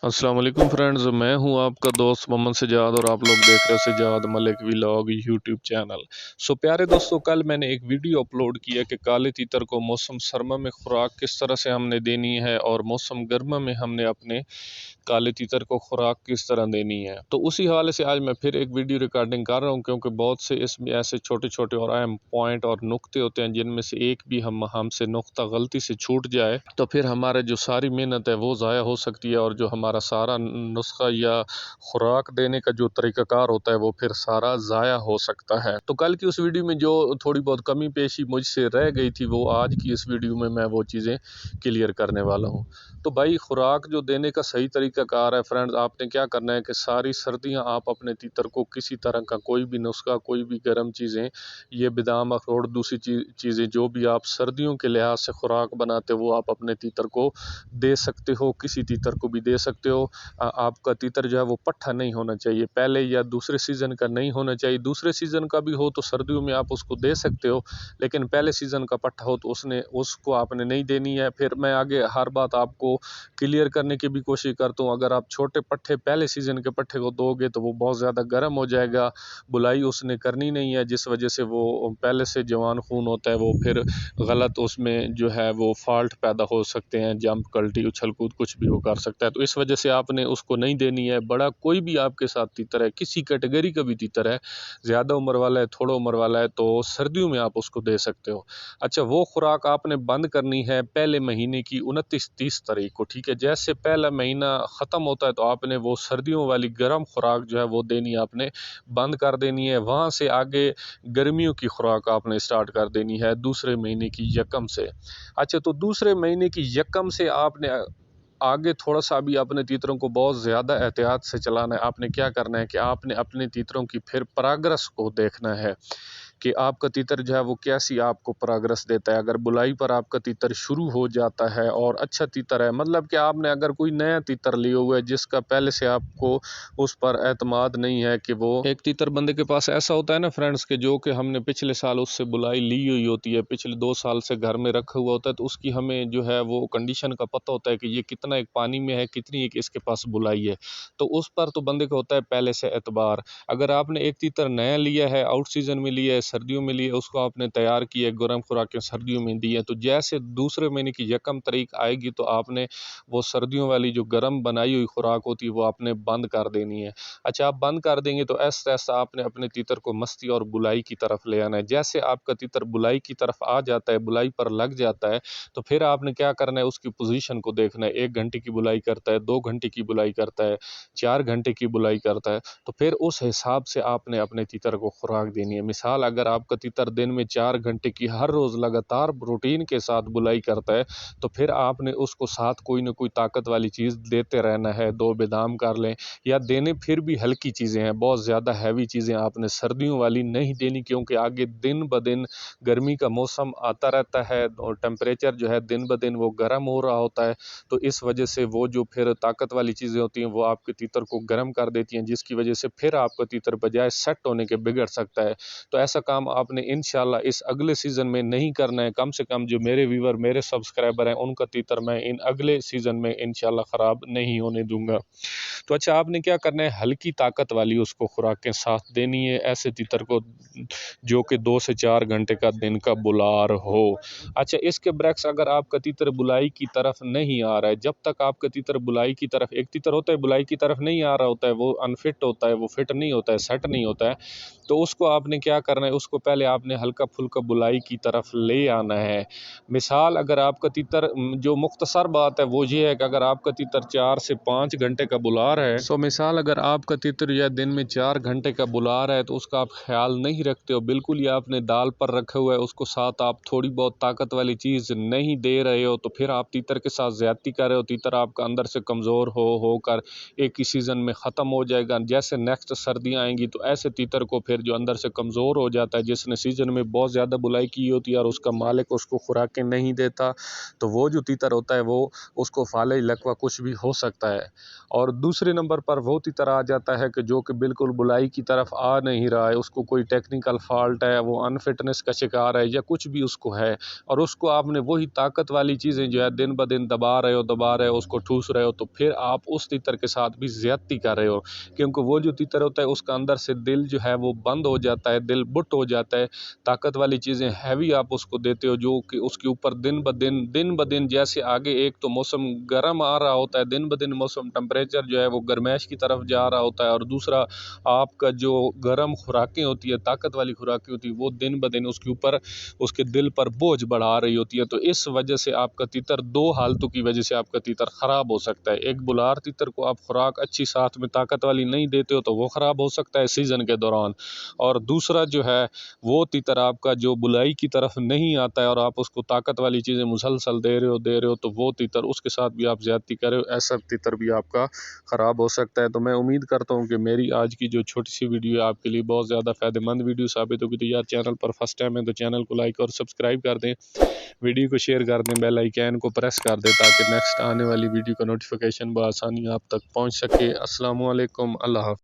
अस्सलाम वालेकुम फ्रेंड्स, मैं हूं आपका दोस्त मोहम्मद सजाद और आप लोग देख रहे हो Sajjad Malik vlog YouTube channel. प्यारे दोस्तों, कल मैंने एक वीडियो अपलोड किया कि काले तीतर को मौसम सरमा में खुराक किस तरह से हमने देनी है और मौसम गर्मा में हमने अपने काले तीतर को खुराक किस तरह देनी है। तो उसी हवाले से आज मैं फिर एक वीडियो रिकॉर्डिंग कर रहा हूं, क्योंकि बहुत से इसमें ऐसे छोटे छोटे और अहम पॉइंट और नुक्ते होते हैं जिनमें से एक भी हमसे नुक्ता गलती से छूट जाए तो फिर हमारे जो सारी मेहनत है वो ज़ाया हो सकती है और जो हमारा सारा नुस्खा या खुराक देने का जो तरीक़ाकार होता है वो फिर सारा ज़ाया हो सकता है। तो कल की उस वीडियो में जो थोड़ी बहुत कमी पेशी मुझसे रह गई थी वो आज की इस वीडियो में मैं वो चीज़ें क्लियर करने वाला हूँ। तो भाई, खुराक जो देने का सही तरीक़ाकार है फ्रेंड्स, आपने क्या करना है कि सारी सर्दियाँ आप अपने तीतर को किसी तरह का कोई भी नुस्खा, कोई भी गर्म चीज़ें, ये बादाम अखरोट दूसरी चीज़ें जो भी आप सर्दियों के लिहाज से खुराक बनाते हो वो आप अपने तीतर को दे सकते हो, किसी तीतर को भी दे सकते हो। आपका तीतर जो है वो पट्ठा नहीं होना चाहिए, पहले या दूसरे सीज़न का नहीं होना चाहिए। दूसरे सीज़न का भी हो तो सर्दियों में आप उसको दे सकते हो, लेकिन पहले सीज़न का पट्ठा हो तो उसको आपने नहीं देनी है। फिर मैं आगे हर बात आपको क्लियर करने की भी कोशिश करता हूँ। अगर आप छोटे पट्ठे पहले सीज़न के पट्ठे को दोगे तो वो बहुत ज़्यादा गर्म हो जाएगा, बुलाई उसने करनी नहीं है, जिस वजह से वो पहले से जवान खून होता है वो फिर गलत उसमें जो है वो फॉल्ट पैदा हो सकते हैं, जंप कल्टी उछल कूद कुछ भी हो कर सकता है। तो इस वजह से आपने उसको नहीं देनी है। बड़ा कोई भी आपके साथ तीतर है, किसी कैटेगरी का भी तीतर है, ज़्यादा उम्र वाला है, थोड़ा उम्र वाला है, तो सर्दियों में आप उसको दे सकते हो। अच्छा, वो खुराक आपने बंद करनी है पहले महीने की 29-30 तारीख को, ठीक है। जैसे पहला महीना ख़त्म होता है तो आपने वो सर्दियों वाली गर्म खुराक जो है वो देनी आपने बंद कर देनी है। वहाँ से आगे गर्मियों की खुराक आपने स्टार्ट कर देनी है दूसरे महीने की यकम से। अच्छा, तो दूसरे महीने की यकम से आपने आगे थोड़ा सा भी अपने तीतरों को बहुत ज़्यादा एहतियात से चलाना है। आपने क्या करना है कि आपने अपने तीतरों की फिर प्रोग्रेस को देखना है कि आपका तीतर जो है वो कैसी आपको प्रोग्रेस देता है। अगर बुलाई पर आपका तीतर शुरू हो जाता है और अच्छा तीतर है, मतलब कि आपने अगर कोई नया तीतर लिए हुआ है जिसका पहले से आपको उस पर एतमाद नहीं है, कि वो एक तीतर बंदे के पास ऐसा होता है ना फ्रेंड्स, के जो कि हमने पिछले साल उससे बुलाई ली हुई होती है, पिछले 2 साल से घर में रखा हुआ होता है, तो उसकी हमें जो है वो कंडीशन का पता होता है कि ये कितना एक पानी में है, कितनी एक इसके पास बुलाई है। तो उस पर तो बंदे को होता है पहले से एतबार। अगर आपने एक तीतर नया लिया है, आउट सीजन में लिया है, सर्दियों में लिया, उसको आपने तैयार किया, गर्म खुराकें सर्दियों में दी है, तो जैसे दूसरे महीने की यकम तारीख आएगी तो आपने वो सर्दियों वाली जो गर्म बनाई हुई खुराक होती है वो आपने बंद कर देनी है। अच्छा, आप बंद कर देंगे तो ऐसा ऐसा आपने अपने तीतर को मस्ती और बुलाई की तरफ ले आना है। जैसे आपका तीतर बुलाई की तरफ आ जाता है, बुलाई पर लग जाता है, तो फिर आपने क्या करना है, उसकी पोजीशन को देखना है। 1 घंटे की बुलाई करता है, 2 घंटे की बुलाई करता है, 4 घंटे की बुलाई करता है, तो फिर उस हिसाब से आपने अपने तीतर को खुराक देनी है। मिसाल, अगर आपका तीतर दिन में 4 घंटे की हर रोज़ लगातार रूटीन के साथ बुलाई करता है तो फिर आपने उसको साथ कोई ना कोई ताकत वाली चीज़ देते रहना है। 2 बादाम कर लें या देने फिर भी हल्की चीज़ें हैं, बहुत ज़्यादा हैवी चीज़ें आपने सर्दियों वाली नहीं देनी, क्योंकि आगे दिन ब दिन गर्मी का मौसम आता रहता है और टेम्परेचर जो है दिन ब दिन वो गर्म हो रहा होता है। तो इस वजह से वो जो फिर ताकत वाली चीज़ें होती हैं वो आपके तीतर को गर्म कर देती हैं, जिसकी वजह से फिर आपका तीतर बजाय सेट होने के बिगड़ सकता है। तो ऐसा काम आपने इंशाल्लाह इस अगले सीज़न में नहीं करना है। कम से कम जो मेरे व्यूवर, मेरे सब्सक्राइबर हैं, उनका तीतर मैं इन अगले सीज़न में इंशाल्लाह ख़राब नहीं होने दूंगा। तो अच्छा, आपने क्या करना है, हल्की ताकत वाली उसको खुराकें साथ देनी है, ऐसे तीतर को जो कि 2 से 4 घंटे का दिन का बुलार हो। अच्छा, इसके ब्रैक्स अगर आपका तीतर बुलाई की तरफ नहीं आ रहा है, जब तक आपका तीतर बुलाई की तरफ, एक तीतर होता है बुलाई की तरफ नहीं आ रहा होता है, वो अनफिट होता है, वो फिट नहीं होता है, सेट नहीं होता है, तो उसको आपने क्या करना है, उसको पहले आपने हल्का फुल्का बुलाई की तरफ ले आना है। मिसाल, अगर आपका तीतर, जो मुख्तसर बात है वो ये है कि अगर आपका तीतर 4 से 5 घंटे का बुलार है, सो मिसाल अगर आपका तीतर या दिन में 4 घंटे का बुलार है तो उसका आप ख्याल नहीं रखते हो, बिल्कुल ही आपने दाल पर रखा हुआ है, उसको साथ आप थोड़ी बहुत ताकत वाली चीज़ नहीं दे रहे हो, तो फिर आप तीतर के साथ ज़्यादती कर रहे हो। तीतर आपका अंदर से कमज़ोर होकर एक ही सीज़न में ख़त्म हो जाएगा। जैसे नेक्स्ट सर्दियाँ आएंगी तो ऐसे तीतर को फिर जो अंदर से कमज़ोर हो जाता है, जिसने सीज़न में बहुत ज़्यादा बुलाई की होती है और उसका मालिक उसको खुराकें नहीं देता, तो वो जो तीतर होता है वो उसको फाले लकवा कुछ भी हो सकता है। और दूसरी دوسرے نمبر پر وہ تیتر آ جاتا ہے کہ جو کہ بالکل بلائی کی طرف آ نہیں رہا ہے، اس کو کوئی ٹیکنیکل فالٹ ہے، وہ انفٹنس کا شکار ہے یا کچھ بھی اس کو ہے، اور اس کو آپ نے وہی طاقت والی چیزیں جو ہے دن بدن دبا رہے ہو اس کو ٹھوس رہے ہو، تو پھر آپ اس تیتر کے ساتھ بھی زیادتی کر رہے ہو، کیونکہ وہ جو تیتر ہوتا ہے اس کا اندر سے دل جو ہے وہ بند ہو جاتا ہے، دل بٹ ہو جاتا ہے، طاقت والی چیزیں ہیوی آپ اس کو دیتے ہو جو کہ اس کے اوپر دن بدن جیسے آگے ایک تو موسم گرم آ رہا ہوتا ہے، دن بدن موسم ٹمپریچر جو ہے وہ گرمائش کی طرف جا رہا ہوتا ہے، اور دوسرا آپ کا جو گرم خوراکیں ہوتی ہے، طاقت والی خوراکیں ہوتی ہے، وہ دن بدن اس کے اوپر اس کے دل پر بوجھ بڑھا رہی ہوتی ہے، تو اس وجہ سے آپ کا تیتر دو حالتوں کی وجہ سے آپ کا تیتر خراب ہو سکتا ہے۔ ایک بلار تیتر کو آپ خوراک اچھی ساتھ میں طاقت والی نہیں دیتے ہو تو وہ خراب ہو سکتا ہے سیزن کے دوران، اور دوسرا جو ہے وہ تیتر آپ کا جو بلائی کی طرف نہیں آتا ہے اور آپ اس کو طاقت والی چیزیں مسلسل دے رہے ہو تو وہ تیتر اس کے ساتھ بھی آپ زیادتی کر رہے ہو، ایسا تیتر بھی آپ کا خراب ہو سکتا ہے۔ تو میں امید کرتا ہوں کہ میری آج کی جو چھوٹی سی ویڈیو ہے آپ کے لیے بہت زیادہ فائدہ مند ویڈیو ثابت ہوگی، تو یار چینل پر فرسٹ ٹائم ہے تو چینل کو لائک اور سبسکرائب کر دیں، ویڈیو کو شیئر کر دیں، بیل آئیکن کو پریس کر دیں تاکہ نیکسٹ آنے والی ویڈیو کا نوٹیفیکیشن بآسانی آپ تک پہنچ سکے۔ السلام علیکم، اللہ حافظ۔